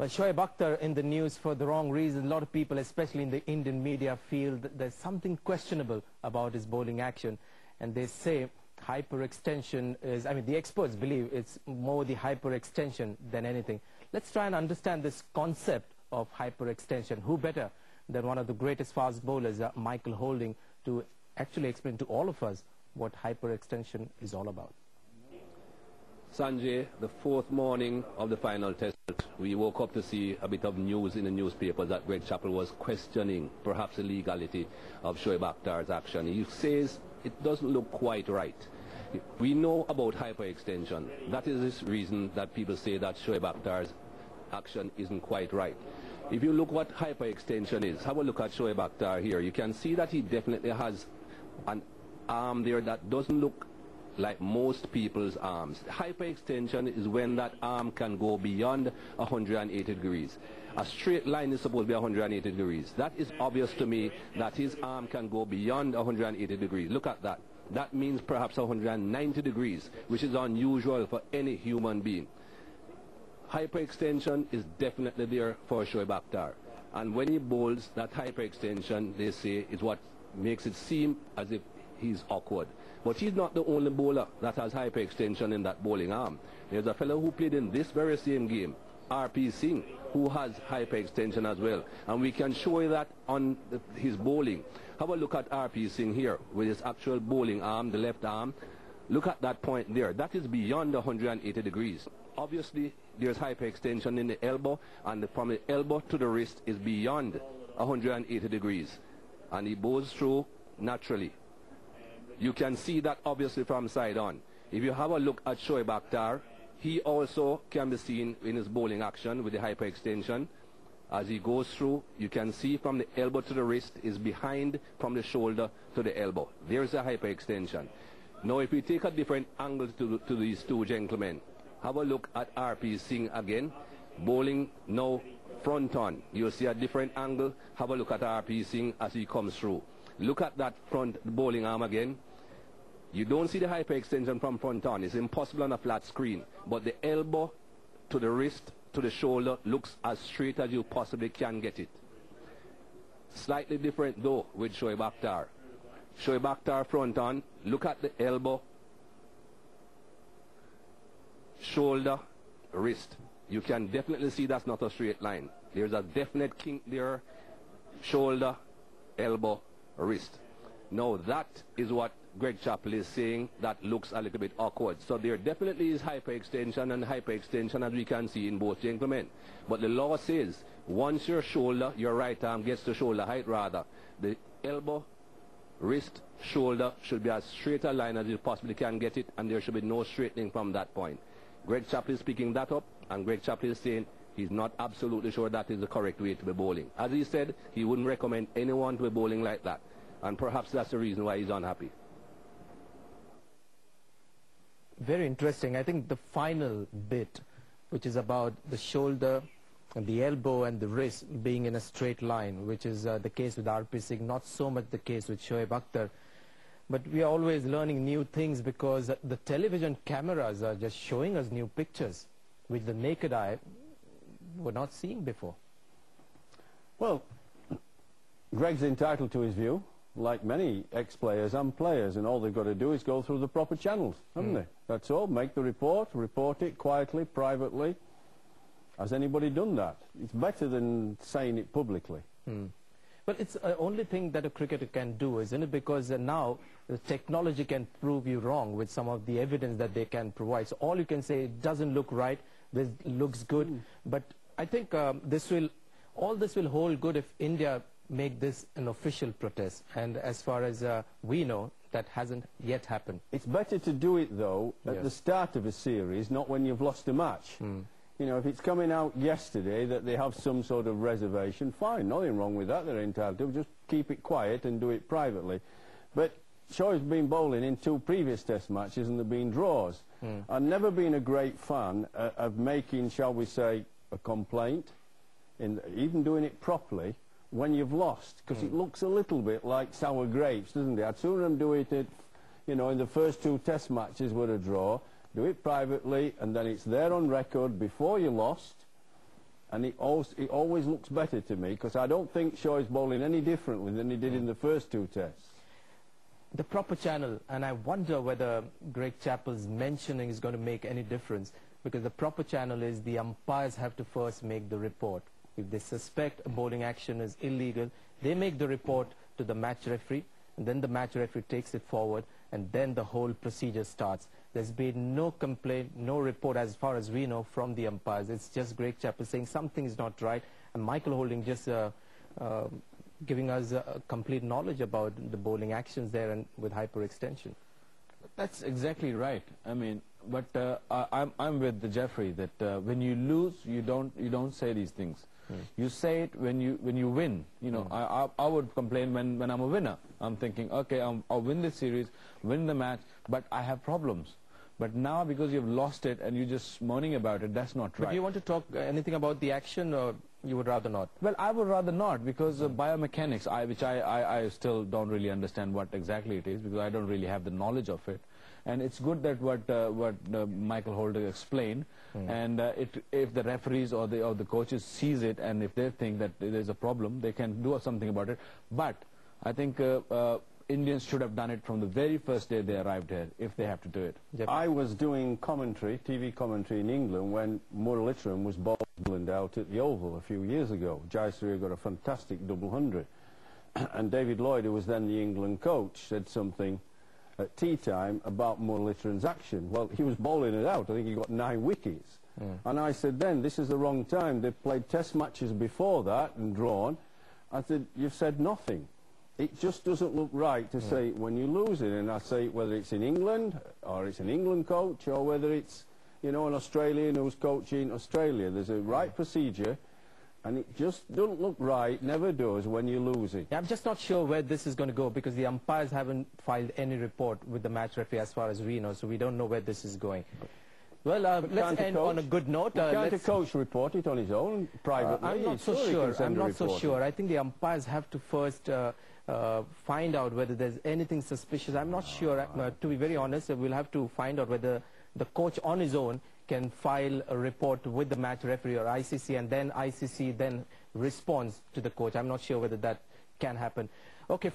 Well, Shoaib Akhtar in the news for the wrong reason. A lot of people, especially in the Indian media, feel that there's something questionable about his bowling action. And they say hyperextension is, the experts believe it's more the hyperextension than anything. Let's try and understand this concept of hyperextension. Who better than one of the greatest fast bowlers, Michael Holding, to actually explain to all of us what hyperextension is all about. Sanjay, the fourth morning of the final test, we woke up to see a bit of news in the newspaper that Greg Chappell was questioning perhaps the legality of Shoaib Akhtar's action. He says it doesn't look quite right. We know about hyperextension. That is the reason that people say that Shoaib Akhtar's action isn't quite right. If you look what hyperextension is, have a look at Shoaib Akhtar here. You can see that he definitely has an arm there that doesn't look like most people's arms. Hyperextension is when that arm can go beyond 180 degrees. A straight line is supposed to be 180 degrees. That is obvious to me that his arm can go beyond 180 degrees. Look at that. That means perhaps 190 degrees, which is unusual for any human being. Hyperextension is definitely there for Shoaib Akhtar. And when he bowls, that hyperextension, they say, is what makes it seem as if he's awkward. But he's not the only bowler that has hyperextension in that bowling arm. There's a fellow who played in this very same game, R.P. Singh, who has hyperextension as well. And we can show you that on his bowling. Have a look at R.P. Singh here with his actual bowling arm, the left arm. Look at that point there. That is beyond 180 degrees. Obviously, there's hyperextension in the elbow, and from the elbow to the wrist is beyond 180 degrees. And he bowls through naturally. You can see that obviously from side on. If you have a look at Shoaib Akhtar, he also can be seen in his bowling action with the hyperextension. As he goes through, you can see from the elbow to the wrist is behind from the shoulder to the elbow. There's a hyperextension. Now if we take a different angle to these two gentlemen, have a look at R.P. Singh again, bowling now front on. You'll see a different angle. Have a look at R.P. Singh as he comes through. Look at that front bowling arm again. You don't see the hyperextension from front on. It's impossible on a flat screen. But the elbow to the wrist to the shoulder looks as straight as you possibly can get it. Slightly different though with Shoaib Akhtar. Shoaib Akhtar front on. Look at the elbow, shoulder, wrist. You can definitely see that's not a straight line. There's a definite kink there. Shoulder, elbow, wrist. Now that is what Greg Chappell is saying that looks a little bit awkward. So there definitely is hyperextension, and hyperextension as we can see in both gentlemen. But the law says once your shoulder, your right arm gets to shoulder height rather, the elbow, wrist, shoulder should be as straight a line as you possibly can get it, and there should be no straightening from that point. Greg Chappell is picking that up, and Greg Chappell is saying he's not absolutely sure that is the correct way to be bowling. As he said, he wouldn't recommend anyone to be bowling like that. And perhaps that's the reason why he's unhappy. Very interesting. I think the final bit, which is about the shoulder and the elbow and the wrist being in a straight line, which is the case with R.P. Singh, not so much the case with Shoaib Akhtar. But we are always learning new things because the television cameras are just showing us new pictures which the naked eye were not seeing before. Well, Greg's entitled to his view, like many ex-players and players, and all they've got to do is go through the proper channels, haven't they? That's all. Make the report it quietly, privately. Has anybody done that? It's better than saying it publicly. But it's the only thing that a cricketer can do, isn't it? Because now the technology can prove you wrong with some of the evidence that they can provide. So all you can say, it doesn't look right, this looks good. But I think all this will hold good if India make this an official protest. And as far as we know, that hasn't yet happened. It's better to do it, though, at the start of a series, not when you've lost a match. You know, if it's coming out yesterday that they have some sort of reservation, fine, nothing wrong with that, they're entitled to. Just keep it quiet and do it privately. But Shoaib's been bowling in 2 previous test matches and there have been draws. I've never been a great fan of making, shall we say, a complaint, even doing it properly, when you've lost, because it looks a little bit like sour grapes, doesn't it? I'd sooner them do it, you know, in the first 2 test matches with a draw, do it privately, and then it's there on record before you lost, and it always looks better to me, because I don't think Shoaib's bowling any differently than he did in the first two tests. The proper channel, and I wonder whether Greg Chappell's mentioning is going to make any difference, because the proper channel is the umpires have to first make the report. If they suspect a bowling action is illegal, they make the report to the match referee, and then the match referee takes it forward, and then the whole procedure starts. There's been no complaint, no report as far as we know from the umpires. It's just Greg Chappell saying something is not right, and Michael Holding just giving us complete knowledge about the bowling actions there and with hyperextension. That's exactly right. I mean, but I'm with Jeffrey that when you lose, you don't say these things. You say it when you win. You know, I would complain when I'm a winner. I'm thinking, okay, I'll win this series, win the match, but I have problems. But now, because you've lost it and you're just moaning about it, that's not right. But do you want to talk anything about the action, or you would rather not? Well, I would rather not, because biomechanics, which I still don't really understand what exactly it is, because I don't really have the knowledge of it. And it's good that what Michael Holder explained, and if the referees or the coaches sees it, and if they think that there's a problem, they can do something about it. But I think Indians should have done it from the very first day they arrived here, if they have to do it. Yep. I was doing commentary, TV commentary in England, when Muralitharan was bowling England out at the Oval a few years ago. Jayasuriya got a fantastic double 100. And David Lloyd, who was then the England coach, said something at tea time about Muralitharan's action. Well, he was bowling it out. I think he got 9 wickets. And I said then, this is the wrong time. They've played test matches before that and drawn. I said, you've said nothing. It just doesn't look right to say when you lose it. And I say whether it's in England, or it's an England coach, or whether it's, you know, an Australian who's coaching Australia. There's a right procedure, and it just doesn't look right, never does, when you lose it. Yeah, I'm just not sure where this is going to go, because the umpires haven't filed any report with the match referee as far as we know, so we don't know where this is going. Well, let's end on a good note. Can't a coach report it on his own, privately? I'm not so sure. I'm not so sure. I think the umpires have to first find out whether there's anything suspicious. I'm not sure. To be very honest, we'll have to find out whether the coach on his own can file a report with the match referee or ICC, and then ICC then responds to the coach. I'm not sure whether that can happen. Okay.